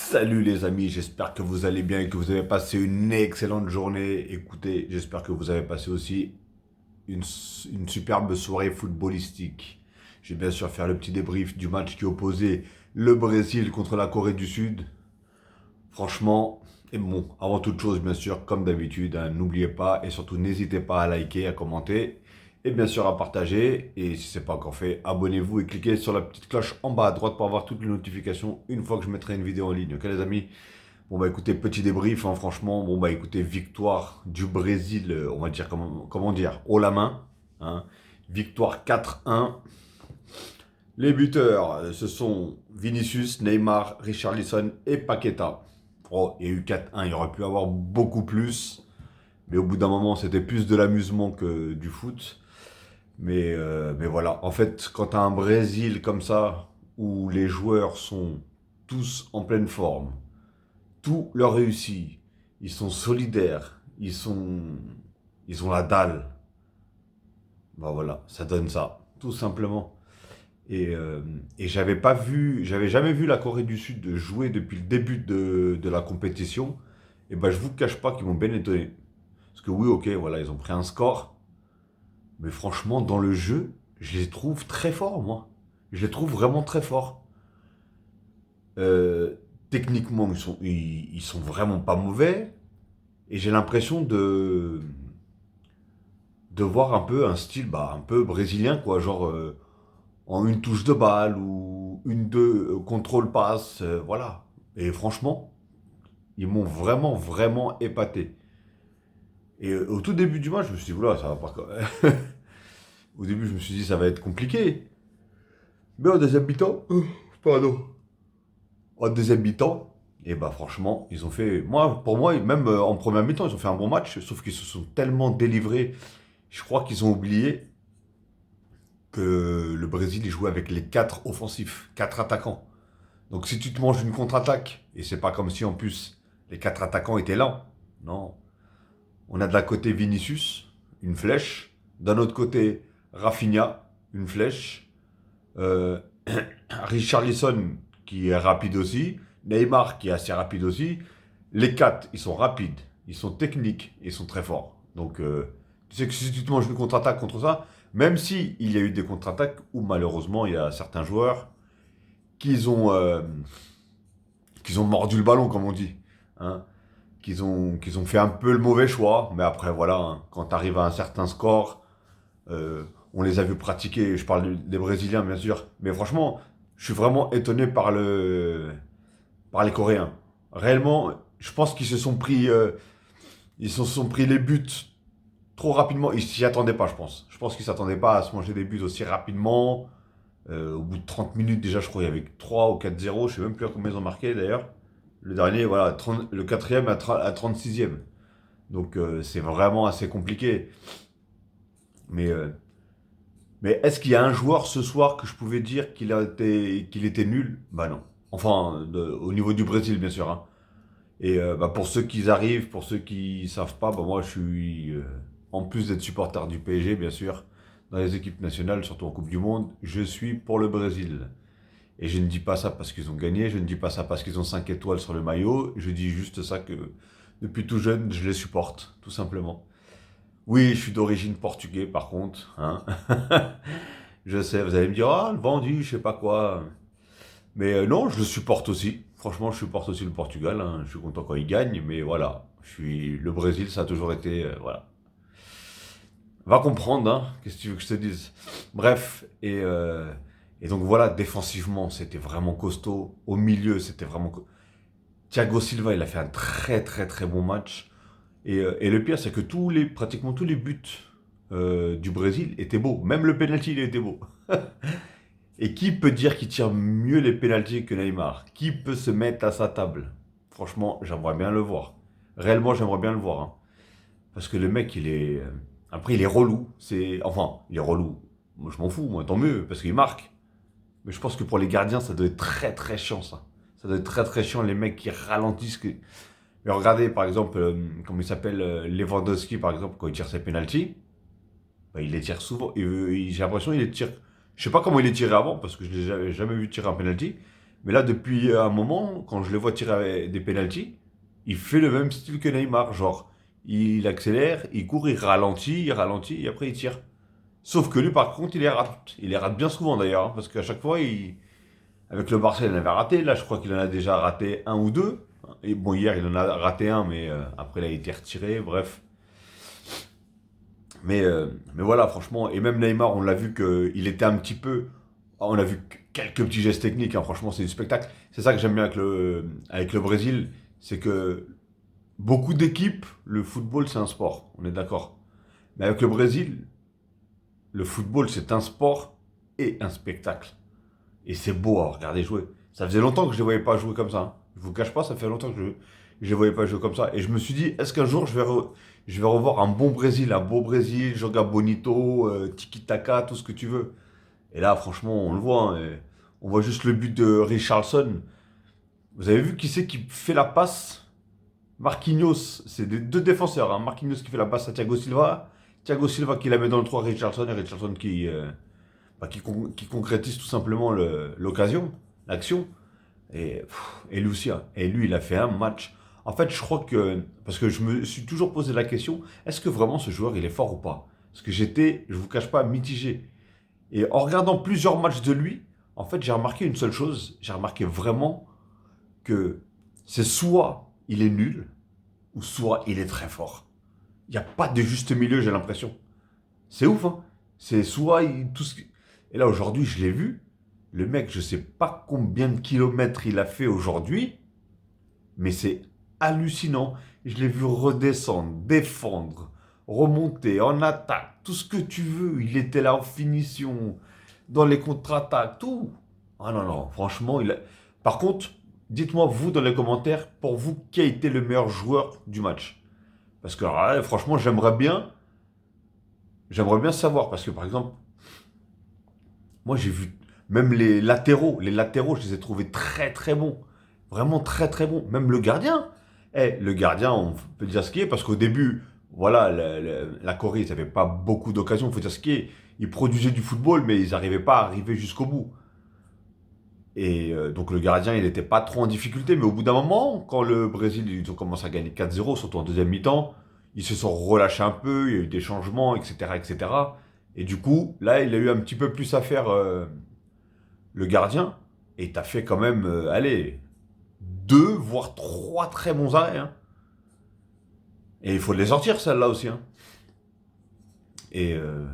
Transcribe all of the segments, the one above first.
Salut les amis, j'espère que vous allez bien et que vous avez passé une excellente journée. Écoutez, j'espère que vous avez passé aussi une superbe soirée footballistique. Je vais bien sûr faire le petit débrief du match qui opposait le Brésil contre la Corée du Sud. Franchement, et bon, avant toute chose, bien sûr, comme d'habitude, hein, n'oubliez pas et surtout n'hésitez pas à liker, à commenter et bien sûr à partager. Et si ce n'est pas encore fait, abonnez-vous et cliquez sur la petite cloche en bas à droite pour avoir toutes les notifications une fois que je mettrai une vidéo en ligne. Ok les amis? Bon bah écoutez, petit débrief, hein, franchement, bon bah écoutez, victoire du Brésil, on va dire, comment dire, haut la main. Hein. Victoire 4-1. Les buteurs, ce sont Vinicius, Neymar, Richarlison et Paqueta. Oh, il y a eu 4-1, il aurait pu avoir beaucoup plus. Mais au bout d'un moment, c'était plus de l'amusement que du foot. Mais voilà, en fait, quand tu as un Brésil comme ça, où les joueurs sont tous en pleine forme, tout leur réussit, ils sont solidaires, ils ont la dalle, bah voilà, ça donne ça, tout simplement. Et j'avais jamais vu la Corée du Sud jouer depuis le début de la compétition. Et ben je vous cache pas qu'ils m'ont bien étonné. Parce que oui, ok, voilà, ils ont pris un score. Mais franchement, dans le jeu, je les trouve très forts, moi. Je les trouve vraiment très forts. Euh, Techniquement, ils sont vraiment pas mauvais. Et j'ai l'impression de voir un peu un style bah, un peu brésilien, quoi. Genre en une touche de balle ou une, deux, contrôle passe, voilà. Et franchement, ils m'ont vraiment épaté. Et au tout début du match, je me suis dit, oula, ça va pas. Au début, je me suis dit, ça va être compliqué. Mais en deuxième mi-temps, pardon. En deuxième mi-temps, et bah franchement, ils ont fait. Moi, pour moi, même en première mi-temps, ils ont fait un bon match, sauf qu'ils se sont tellement délivrés. Je crois qu'ils ont oublié que le Brésil, il jouait avec les quatre offensifs, quatre attaquants. Donc si tu te manges une contre-attaque, et c'est pas comme si en plus les quatre attaquants étaient là, non. On a de la côté Vinicius, une flèche. D'un autre côté, Rafinha, une flèche. Euh, Richarlison, qui est rapide aussi. Neymar, qui est assez rapide aussi. Les quatre, ils sont rapides, ils sont techniques, ils sont très forts. Donc, tu sais que si tu te manges une contre-attaque contre ça, même si il y a eu des contre-attaques où malheureusement il y a certains joueurs qui ont mordu le ballon, comme on dit. Hein, qu'ils ont fait un peu le mauvais choix. Mais après, voilà, hein, quand tu arrives à un certain score, on les a vus pratiquer. Je parle des Brésiliens, bien sûr. Mais franchement, je suis vraiment étonné par les Coréens. Réellement, je pense qu'ils se sont pris, ils se sont pris les buts trop rapidement. Ils s'y attendaient pas, je pense. Je pense qu'ils s'attendaient pas à se manger des buts aussi rapidement. Au bout de 30 minutes, déjà, je crois, il y avait 3 ou 4-0. Je sais même plus à combien ils ont marqué, d'ailleurs. Le dernier, voilà, le quatrième à 36e. Donc, c'est vraiment assez compliqué. Mais, euh, mais est-ce qu'il y a un joueur ce soir que je pouvais dire qu'il était nul? Bah non. Enfin, au niveau du Brésil, bien sûr. Hein. Et bah, pour ceux qui arrivent, pour ceux qui savent pas, bah, moi je suis, en plus d'être supporter du PSG, bien sûr, dans les équipes nationales, surtout en Coupe du Monde, je suis pour le Brésil. Et je ne dis pas ça parce qu'ils ont gagné, je ne dis pas ça parce qu'ils ont 5 étoiles sur le maillot, je dis juste ça que depuis tout jeune, je les supporte, tout simplement. Oui, je suis d'origine portugaise par contre. Hein. Je sais, vous allez me dire, ah, le vendu, je sais pas quoi. Mais non, je le supporte aussi. Franchement, je supporte aussi le Portugal. Hein. Je suis content quand ils gagnent, mais voilà. Le Brésil, ça a toujours été, voilà. Va comprendre, hein. Qu'est-ce que tu veux que je te dise? Bref, et donc voilà, défensivement, c'était vraiment costaud. Au milieu, c'était vraiment. Thiago Silva, il a fait un très bon match. Et le pire, c'est que pratiquement tous les buts du Brésil étaient beaux. Même le penalty, il était beau. Et qui peut dire qu'il tire mieux les pénaltys que Neymar? Qui peut se mettre à sa table? Franchement, j'aimerais bien le voir. Réellement, j'aimerais bien le voir. Hein. Parce que le mec, il est. Après, il est relou. Enfin, il est relou. Moi, je m'en fous, moi, tant mieux, parce qu'il marque. Mais je pense que pour les gardiens, ça doit être très chiant, ça. Ça doit être très chiant, les mecs qui ralentissent. Mais regardez, par exemple, comment il s'appelle, Lewandowski, par exemple, quand il tire ses pénaltys, bah, il les tire souvent. J'ai l'impression qu'il les tire. Je sais pas comment il les tirait avant, parce que je l'ai jamais vu tirer un penalty. Mais là, depuis un moment, quand je le vois tirer des pénaltys, il fait le même style que Neymar. Genre, il accélère, il court, il ralentit, et après il tire. Sauf que lui, par contre, il les rate. Il les rate bien souvent d'ailleurs, hein, parce qu'à chaque fois, avec le Barça, il en avait raté. Là, je crois qu'il en a déjà raté un ou deux. Et bon, hier, il en a raté un, mais après, il a été retiré. Bref. Mais voilà, franchement, et même Neymar, on l'a vu qu'il était un petit peu. On a vu quelques petits gestes techniques, hein, franchement, c'est du spectacle. C'est ça que j'aime bien avec le Brésil, c'est que beaucoup d'équipes, le football, c'est un sport, on est d'accord. Mais avec le Brésil, le football, c'est un sport et un spectacle. Et c'est beau à regarder jouer. Ça faisait longtemps que je ne les voyais pas jouer comme ça, hein. Je vous cache pas, ça fait longtemps que je ne les voyais pas jouer comme ça. Et je me suis dit, est-ce qu'un jour je vais revoir un bon Brésil, un beau Brésil, Joga Bonito, Tiki-Taka, tout ce que tu veux. Et là, franchement, on le voit, hein, et on voit juste le but de Richarlison. Vous avez vu qui c'est qui fait la passe? Marquinhos, c'est des deux défenseurs, hein. Marquinhos qui fait la passe à Thiago Silva. Thiago Silva qui la met dans le 3 à Richarlison et Richarlison qui concrétise tout simplement l'occasion, l'action. Et Lucia. Et lui, il a fait un match. En fait, je crois que. Parce que je me suis toujours posé la question, est-ce que vraiment ce joueur, il est fort ou pas? Parce que j'étais, je vous cache pas, mitigé. Et en regardant plusieurs matchs de lui, en fait, j'ai remarqué une seule chose. J'ai remarqué vraiment que c'est soit il est nul, ou soit il est très fort. Il n'y a pas de juste milieu, j'ai l'impression. C'est ouf, hein. C'est soit tout ce Et là, aujourd'hui, je l'ai vu. Le mec, je sais pas combien de kilomètres il a fait aujourd'hui, mais c'est hallucinant. Je l'ai vu redescendre, défendre, remonter, en attaque, tout ce que tu veux. Il était là en finition, dans les contre-attaques, tout. Ah non, non, franchement, Par contre, dites-moi, vous, dans les commentaires, pour vous, qui a été le meilleur joueur du match? Parce que, alors là, franchement, j'aimerais bien savoir. Parce que, par exemple, moi, j'ai vu même les latéraux. Les latéraux, je les ai trouvés très, très bons. Vraiment très, très bons. Même le gardien. Le gardien, on peut dire ce qui est, parce qu'au début, voilà, la Corée, ils n'avaient pas beaucoup d'occasions, il faut dire ce qui est. Ils produisaient du football, mais ils n'arrivaient pas à arriver jusqu'au bout. Et donc le gardien, il n'était pas trop en difficulté, mais au bout d'un moment, quand le Brésil, ils ont commencé à gagner 4-0, surtout en deuxième mi-temps, ils se sont relâchés un peu, il y a eu des changements, etc., etc. Et cetera. Et du coup, là, il a eu un petit peu plus à faire, le gardien, et t'as fait quand même, allez, deux, voire trois très bons arrêts, hein. Et il faut les sortir, celle-là aussi, hein. Et, euh,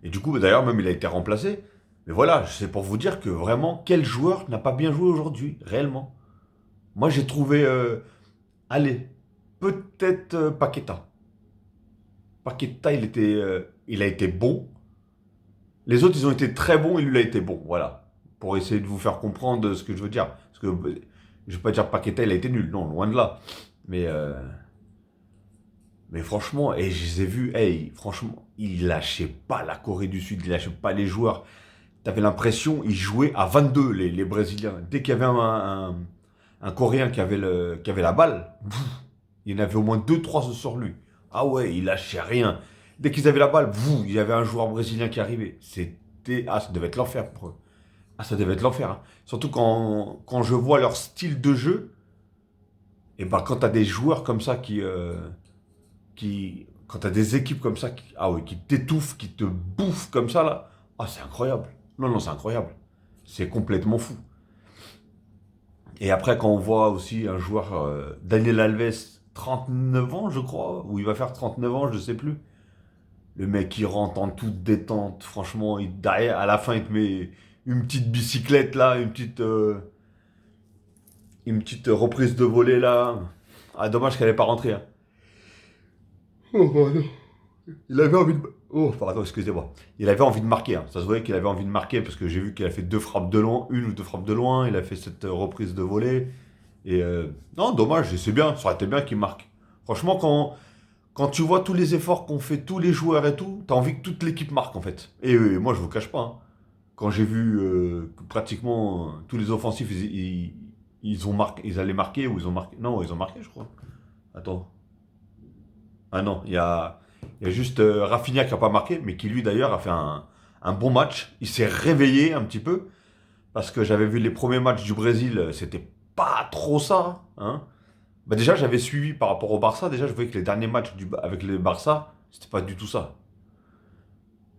et du coup, d'ailleurs, même il a été remplacé. Mais voilà, c'est pour vous dire que vraiment, quel joueur n'a pas bien joué aujourd'hui, réellement? Moi, j'ai trouvé, allez, peut-être Paqueta. Paqueta, il a été bon. Les autres, ils ont été très bons et lui, il a été bon. Voilà. Pour essayer de vous faire comprendre ce que je veux dire. Parce que je ne vais pas dire Paqueta, il a été nul. Non, loin de là. Mais, euh, mais franchement, je les ai vus, franchement, ils lâchaient pas la Corée du Sud, ils lâchaient pas les joueurs. T'avais l'impression, ils jouaient à 22, les Brésiliens. Dès qu'il y avait un Coréen qui avait la balle, il y en avait au moins deux trois sur lui. Ah ouais, il lâchait rien. Dès qu'ils avaient la balle, il y avait un joueur brésilien qui arrivait. Ça devait être l'enfer pour eux. Ah, ça devait être l'enfer, hein. Surtout quand je vois leur style de jeu, et ben quand t'as des joueurs comme ça quand t'as des équipes comme ça, ah oui, qui t'étouffent, qui te bouffent comme ça là, ah c'est incroyable. Non, non, c'est incroyable. C'est complètement fou. Et après, quand on voit aussi un joueur, Daniel Alves, 39 ans, je crois, ou il va faire 39 ans, je sais plus. Le mec, il rentre en toute détente, franchement, derrière, à la fin, il te met une petite bicyclette là, une petite reprise de volée là. Ah, dommage qu'elle n'ait pas rentré, hein. Oh, pardon. Il avait envie de. Oh, pardon, excusez-moi. Il avait envie de marquer, hein. Ça se voyait qu'il avait envie de marquer parce que j'ai vu qu'il a fait deux frappes de loin, une ou deux frappes de loin. Il a fait cette reprise de volée. Et non, dommage, et c'est bien. Ça aurait été bien qu'il marque. Franchement, quand tu vois tous les efforts qu'ont fait tous les joueurs et tout, t'as envie que toute l'équipe marque en fait. Et moi, je vous cache pas, hein. Quand j'ai vu que pratiquement tous les offensifs, ils ont marqué, ils allaient marquer ou ils ont marqué. Non, ils ont marqué, je crois. Attends. Ah non, il y a juste Rafinha qui n'a pas marqué, mais qui lui d'ailleurs a fait un bon match. Il s'est réveillé un petit peu. parce que j'avais vu les premiers matchs du Brésil, c'était pas trop ça. Hein. Bah déjà, j'avais suivi par rapport au Barça. Déjà, je voyais que les derniers matchs avec le Barça, c'était pas du tout ça.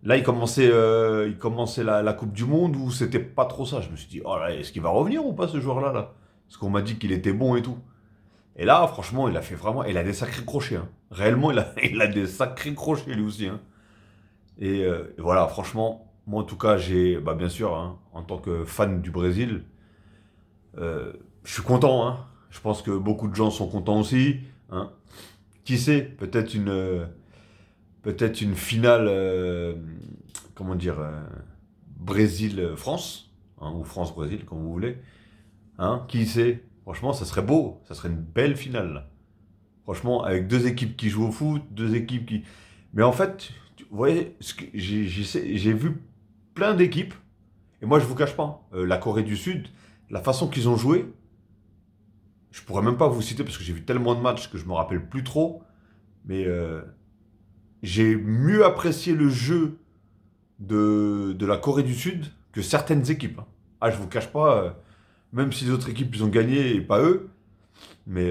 Là, il commençait la Coupe du Monde où c'était pas trop ça. Je me suis dit, oh là, est-ce qu'il va revenir ou pas ce joueur-là là? Parce qu'on m'a dit qu'il était bon et tout. Et là, franchement, il a fait vraiment. Il a des sacrés crochets. Hein. Réellement, il a des sacrés crochets lui aussi. Hein. Et voilà, franchement, moi en tout cas, bah, bien sûr, hein, en tant que fan du Brésil, euh, je suis content. Hein. Je pense que beaucoup de gens sont contents aussi. Hein. Qui sait, peut-être une finale, comment dire, Brésil-France, hein, ou France-Brésil, comme vous voulez. Hein. Qui sait? Franchement, ça serait beau. Ça serait une belle finale. Là. Franchement, avec deux équipes qui jouent au foot, deux équipes qui. Mais en fait, vous voyez, j'ai vu plein d'équipes, et moi je vous cache pas, la Corée du Sud, la façon qu'ils ont joué, je pourrais même pas vous citer parce que j'ai vu tellement de matchs que je me rappelle plus trop, mais j'ai mieux apprécié le jeu de la Corée du Sud que certaines équipes. Hein. Ah, je vous cache pas, même si les autres équipes ils ont gagné et pas eux, mais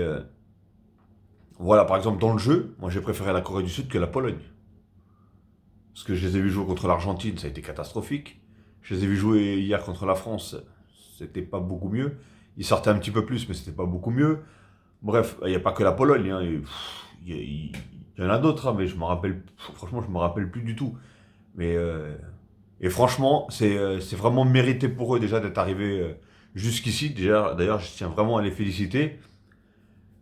voilà, par exemple dans le jeu, moi j'ai préféré la Corée du Sud que la Pologne. Parce que je les ai vus jouer contre l'Argentine, ça a été catastrophique. Je les ai vus jouer hier contre la France, c'était pas beaucoup mieux. Ils sortaient un petit peu plus, mais c'était pas beaucoup mieux. Bref, il n'y a pas que la Pologne, hein, il y en a d'autres, hein, mais franchement, je me rappelle plus du tout. Mais et franchement, c'est vraiment mérité pour eux déjà d'être arrivés jusqu'ici. Déjà, d'ailleurs, je tiens vraiment à les féliciter.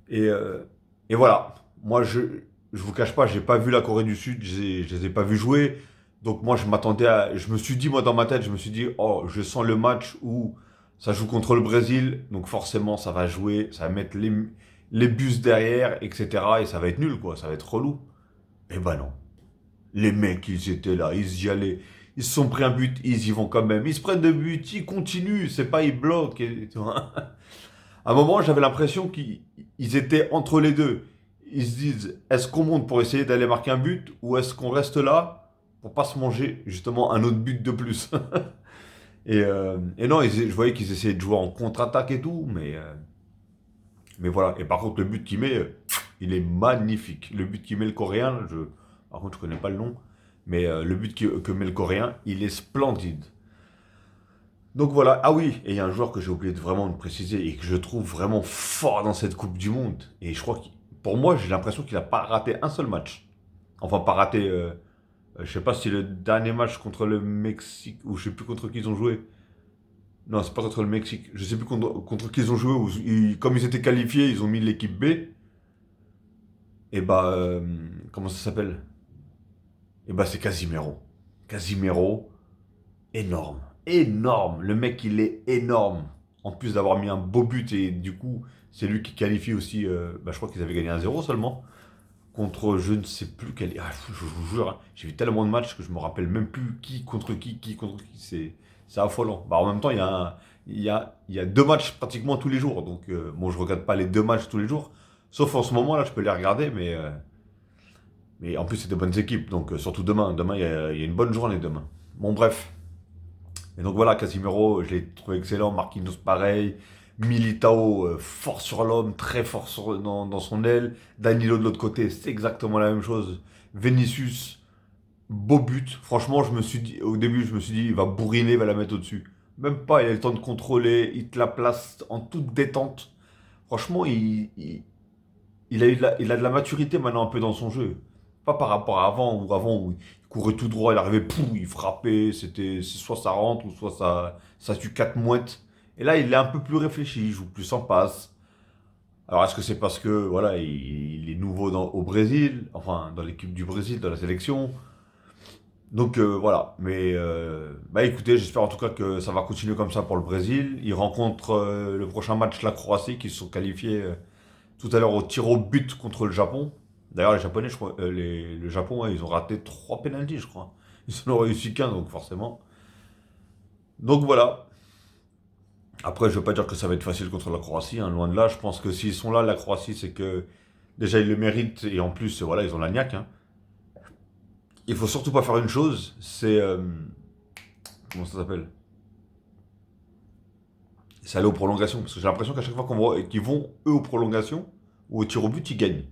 Et, euh, et voilà, moi je vous cache pas, j'ai pas vu la Corée du Sud, je les ai pas vus jouer. Donc moi je me suis dit, moi dans ma tête, je me suis dit, oh, je sens le match où ça joue contre le Brésil, donc forcément ça va jouer, ça va mettre les bus derrière, etc. Et ça va être nul, quoi, ça va être relou. Eh ben non. Les mecs, ils étaient là, ils y allaient. Ils se sont pris un but, ils y vont quand même. Ils se prennent de but, ils continuent, c'est pas ils bloquent. À un moment, j'avais l'impression qu'ils étaient entre les deux. Ils se disent, est-ce qu'on monte pour essayer d'aller marquer un but ou est-ce qu'on reste là pour pas se manger justement un autre but de plus? Et non, je voyais qu'ils essayaient de jouer en contre-attaque et tout, mais voilà. Et par contre, le but qu'il met, il est magnifique. Le but qu'il met le Coréen, par contre, je connais pas le nom, mais le but que met le Coréen, il est splendide. Donc voilà, ah oui, et il y a un joueur que j'ai oublié vraiment de préciser et que je trouve vraiment fort dans cette Coupe du Monde. Et je crois que, pour moi, j'ai l'impression qu'il n'a pas raté un seul match. Enfin, pas raté, je sais pas si le dernier match contre le Mexique, ou je sais plus contre qui ils ont joué. Non, c'est pas contre le Mexique. Je sais plus contre qui ils ont joué, où comme ils étaient qualifiés, ils ont mis l'équipe B. Et bah, comment ça s'appelle? Et bah, c'est Casimiro. Casimiro, énorme. Énorme. Le mec, il est énorme. En plus d'avoir mis un beau but, et du coup, c'est lui qui qualifie aussi. Bah, je crois qu'ils avaient gagné 1-0 seulement. Contre je ne sais plus quel. Ah, je vous jure, hein, j'ai vu tellement de matchs que je me rappelle même plus qui contre qui. C'est affolant. Bah, en même temps, il y a deux matchs pratiquement tous les jours. Donc, bon, je regarde pas les deux matchs tous les jours. Sauf en ce moment, là, je peux les regarder. Mais en plus, c'est de bonnes équipes. Donc, surtout demain. Demain, il y a une bonne journée demain. Bon, bref. Et donc voilà, Casimiro, je l'ai trouvé excellent. Marquinhos, pareil. Militao, fort sur l'homme, très fort dans son aile. Danilo de l'autre côté, c'est exactement la même chose. Vinicius, beau but. Franchement, je me suis dit, au début, je me suis dit, il va bourriner, il va la mettre au-dessus. Même pas, il a le temps de contrôler, il te la place en toute détente. Franchement, il a de la maturité maintenant un peu dans son jeu. Pas par rapport à avant où il courait tout droit, il arrivait, pouf, il frappait, soit ça rentre ou soit ça tue quatre mouettes. Et là, il est un peu plus réfléchi, il joue plus en passe. Alors, est-ce que c'est parce que voilà, il est nouveau au Brésil, enfin dans l'équipe du Brésil, dans la sélection. Donc voilà, mais bah écoutez, j'espère en tout cas que ça va continuer comme ça pour le Brésil. Il rencontre le prochain match la Croatie qui se sont qualifiés tout à l'heure au tir au but contre le Japon. D'ailleurs, les Japonais, je crois, le Japon, ouais, ils ont raté trois pénaltys, je crois. Ils n'en ont réussi qu'un, donc forcément. Donc voilà. Après, je ne veux pas dire que ça va être facile contre la Croatie, hein, loin de là. Je pense que s'ils sont là, la Croatie, c'est que déjà ils le méritent et en plus, voilà, ils ont la niaque. Hein. Il faut surtout pas faire une chose, c'est comment ça s'appelle? c'est aller aux prolongations. Parce que j'ai l'impression qu'à chaque fois qu'ils vont, eux, aux prolongations, ou au tir au but, ils gagnent.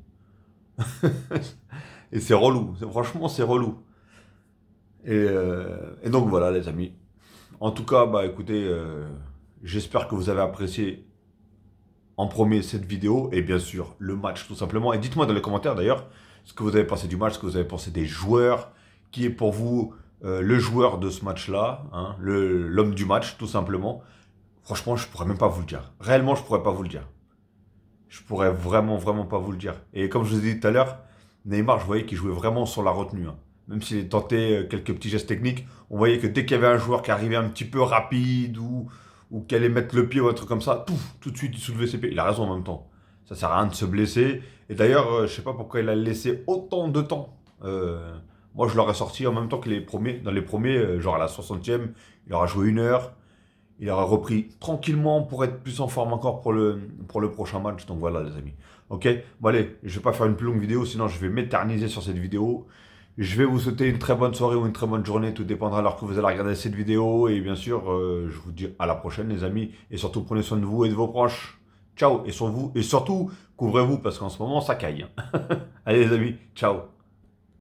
Et c'est relou. Franchement, c'est relou. Et donc voilà, les amis. En tout cas, bah écoutez, j'espère que vous avez apprécié en premier cette vidéo et bien sûr le match tout simplement. Et dites-moi dans les commentaires d'ailleurs ce que vous avez pensé du match, ce que vous avez pensé des joueurs, qui est pour vous le joueur de ce match-là, hein, l'homme du match tout simplement. Franchement, je pourrais même pas vous le dire. Réellement, je pourrais pas vous le dire. Je pourrais vraiment, vraiment pas vous le dire. Et comme je vous ai dit tout à l'heure, Neymar, je voyais qu'il jouait vraiment sur la retenue, hein. Même s'il tentait quelques petits gestes techniques, on voyait que dès qu'il y avait un joueur qui arrivait un petit peu rapide ou qui allait mettre le pied ou un truc comme ça, tout de suite il soulevait ses pieds. Il a raison en même temps. Ça sert à rien de se blesser. Et d'ailleurs, je sais pas pourquoi il a laissé autant de temps. Moi, je l'aurais sorti en même temps que les premiers. Dans les premiers, genre à la 60e, il aura joué 1 heure. Il aura repris tranquillement pour être plus en forme encore pour le prochain match. Donc voilà, les amis. Ok. Bon, allez, je vais pas faire une plus longue vidéo, sinon je vais m'éterniser sur cette vidéo. Je vais vous souhaiter une très bonne soirée ou une très bonne journée. Tout dépendra de l'heure que vous allez regarder cette vidéo. Et bien sûr, je vous dis à la prochaine, les amis. Et surtout, prenez soin de vous et de vos proches. Ciao. Et sur vous, et surtout, couvrez-vous parce qu'en ce moment, ça caille, hein. Allez, les amis. Ciao.